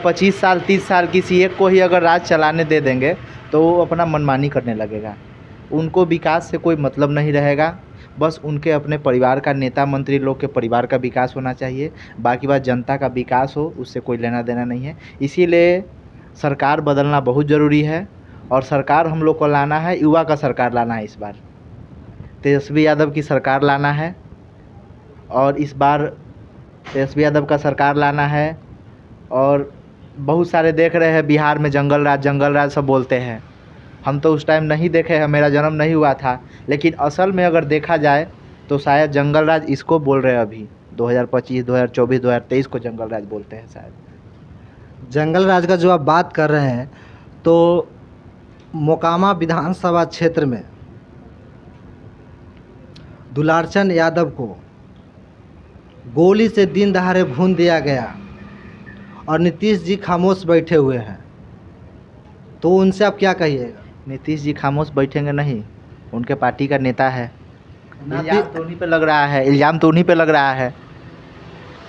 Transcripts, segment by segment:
25 साल 30 साल किसी एक को ही अगर राज चलाने दे देंगे तो वो अपना मनमानी करने लगेगा। उनको विकास से कोई मतलब नहीं रहेगा। बस उनके अपने परिवार का नेता मंत्री लोग के परिवार का विकास होना चाहिए। बाकी बात जनता का विकास हो उससे कोई लेना देना नहीं है। इसीलिए सरकार बदलना बहुत ज़रूरी है और सरकार हम लोग को लाना है, युवा का सरकार लाना है। इस बार तेजस्वी यादव की सरकार लाना है और इस बार तेजस्वी यादव का सरकार लाना है। और बहुत सारे देख रहे हैं बिहार में जंगल राज सब बोलते हैं। हम तो उस टाइम नहीं देखे हैं, मेरा जन्म नहीं हुआ था, लेकिन असल में अगर देखा जाए तो शायद जंगल राज इसको बोल रहे हैं। अभी 2025 2024 2023 को जंगल राज बोलते हैं शायद। जंगल राज का जो आप बात कर रहे हैं, तो मोकामा विधानसभा क्षेत्र में दुलारचंद यादव को गोली से दिन दहाड़े भून दिया गया और नीतीश जी खामोश बैठे हुए हैं, तो उनसे आप क्या कहिएगा? नीतीश जी खामोश बैठेंगे नहीं, उनके पार्टी का नेता है। इल्ज़ाम तो उन्हीं पे लग रहा है, इल्ज़ाम तो उन्हीं पे लग रहा है।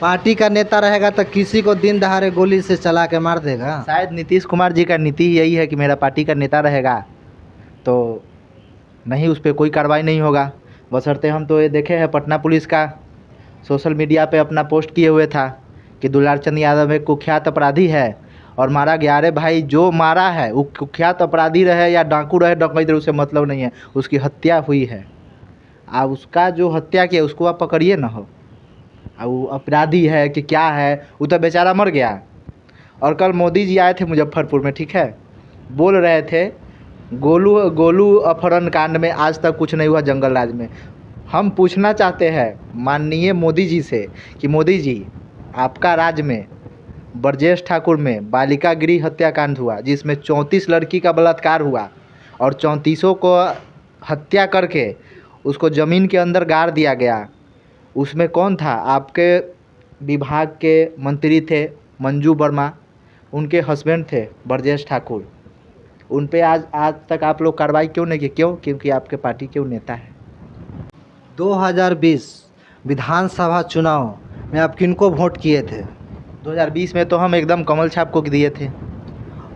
पार्टी का नेता रहेगा तो किसी को दिन दहाड़े गोली से चला के मार देगा? शायद नीतीश कुमार जी का नीति यही है कि मेरा पार्टी का नेता रहेगा तो नहीं, उस पर कोई कार्रवाई नहीं होगा। बशर्ते हम तो ये देखे हैं, पटना पुलिस का सोशल मीडिया पे अपना पोस्ट किए हुए था कि दुलारचंद यादव एक कुख्यात अपराधी है और मारा गया। अरे भाई, जो मारा है वो कुख्यात अपराधी रहे या डाकू रहे, डकैत रहे, उससे मतलब नहीं है, उसकी हत्या हुई है। आप उसका जो हत्या किया उसको आप पकड़िए ना हो। अब वो अपराधी है कि क्या है, वो तो बेचारा मर गया। और कल मोदी जी आए थे मुजफ्फरपुर में, ठीक है, बोल रहे थे गोलू अपहरण कांड में आज तक कुछ नहीं हुआ जंगल राज में। हम पूछना चाहते हैं माननीय मोदी जी से कि मोदी जी, आपका राज्य में ब्रजेश ठाकुर में बालिका गृह हत्याकांड हुआ जिसमें 34 लड़की का बलात्कार हुआ और 34 को हत्या करके उसको ज़मीन के अंदर गाड़ दिया गया। उसमें कौन था? आपके विभाग के मंत्री थे मंजू वर्मा, उनके हस्बैंड थे ब्रजेश ठाकुर। उन पे आज तक आप लोग कार्रवाई क्यों नहीं की? क्यों? क्योंकि आपके पार्टी के वो नेता है। 2020 विधानसभा चुनाव में आप किनको वोट किए थे? 2020 में तो हम एकदम कमल छाप को दिए थे।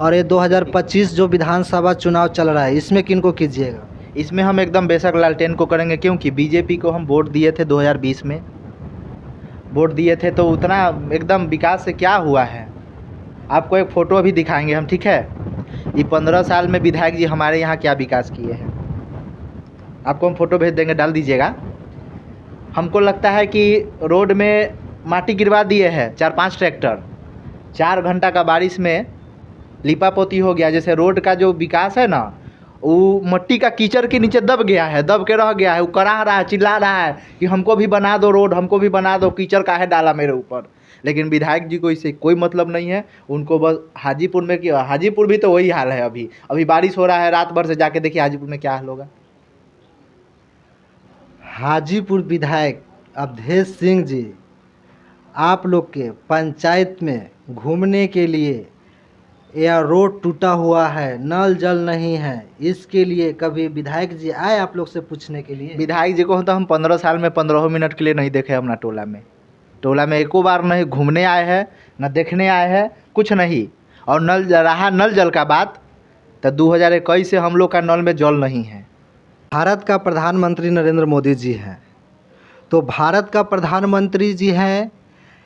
और ये 2025 जो विधानसभा चुनाव चल रहा है, इसमें किनको कीजिएगा? इसमें हम एकदम बेशक लालटेन को करेंगे, क्योंकि बीजेपी को हम वोट दिए थे 2020 में। वोट दिए थे तो उतना एकदम विकास से क्या हुआ है। आपको एक फ़ोटो अभी दिखाएंगे हम, ठीक है। ये 15 साल में विधायक जी हमारे यहाँ क्या विकास किए हैं, आपको हम फ़ोटो भेज देंगे, डाल दीजिएगा। हमको लगता है कि रोड में माटी गिरवा दिए हैं 4-5 ट्रैक्टर, 4 घंटा का बारिश में लिपा पोती हो गया। जैसे रोड का जो विकास है ना, वो मट्टी का कीचड़ के नीचे दब गया है, दब के रह गया है। वो करा रहा है, चिल्ला रहा है कि हमको भी बना दो रोड, हमको भी बना दो, कीचड़ काहे डाला मेरे ऊपर। लेकिन विधायक जी को इससे कोई मतलब नहीं है। उनको बस हाजीपुर में क्या, हाजीपुर भी तो वही हाल है। अभी बारिश हो रहा है, रात भर से जाके देखिए हाजीपुर में क्या हाल होगा। हाजीपुर विधायक अवधेश सिंह जी, आप लोग के पंचायत में घूमने के लिए या रोड टूटा हुआ है, नल जल नहीं है, इसके लिए कभी विधायक जी आए आप लोग से पूछने के लिए? विधायक जी को तो हम 15 साल में 15 मिनट के लिए नहीं देखे अपना टोला में एको बार नहीं घूमने आए हैं, न देखने आए हैं, कुछ नहीं। और नल जल का बात, तो 2021 से हम लोग का नल में जल नहीं है। भारत का प्रधानमंत्री नरेंद्र मोदी जी हैं, तो भारत का प्रधानमंत्री जी हैं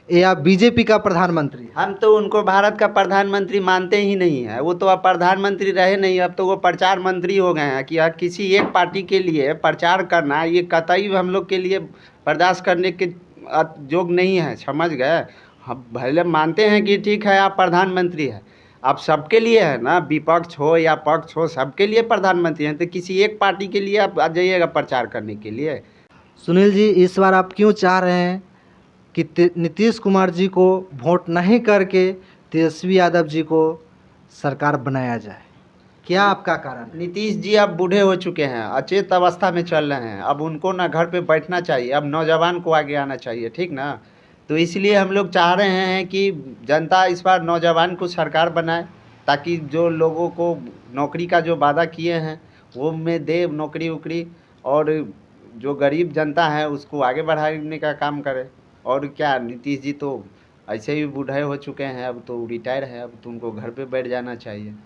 या बीजेपी का प्रधानमंत्री? हम तो उनको भारत का प्रधानमंत्री मानते ही नहीं है। वो तो अब प्रधानमंत्री रहे नहीं, अब तो वो प्रचार मंत्री हो गए हैं। कि किसी एक पार्टी के लिए प्रचार करना ये कतई हम लोग के लिए बर्दाश्त करने के योग्य नहीं है, समझ गए। हम भले मानते हैं कि ठीक है आप प्रधानमंत्री हैं, आप सबके लिए है ना, विपक्ष हो या पक्ष हो, सबके लिए प्रधानमंत्री हैं। तो किसी एक पार्टी के लिए आप आ जाइएगा प्रचार करने के लिए। सुनील जी, इस बार आप क्यों चाह रहे हैं कि नीतीश कुमार जी को वोट नहीं करके तेजस्वी यादव जी को सरकार बनाया जाए? क्या आपका कारण है? नीतीश जी अब बूढ़े हो चुके हैं, अचेत अवस्था में चल रहे हैं। अब उनको ना घर पे बैठना चाहिए, अब नौजवान को आगे आना चाहिए, ठीक ना। तो इसलिए हम लोग चाह रहे हैं कि जनता इस बार नौजवान को सरकार बनाए, ताकि जो लोगों को नौकरी का जो वादा किए हैं वो में दे नौकरी वोकरी, और जो गरीब जनता है उसको आगे बढ़ाने का काम करे। और क्या, नीतीश जी तो ऐसे ही बूढ़े हो चुके हैं, अब तो रिटायर है, अब तो उनको घर पे बैठ जाना चाहिए।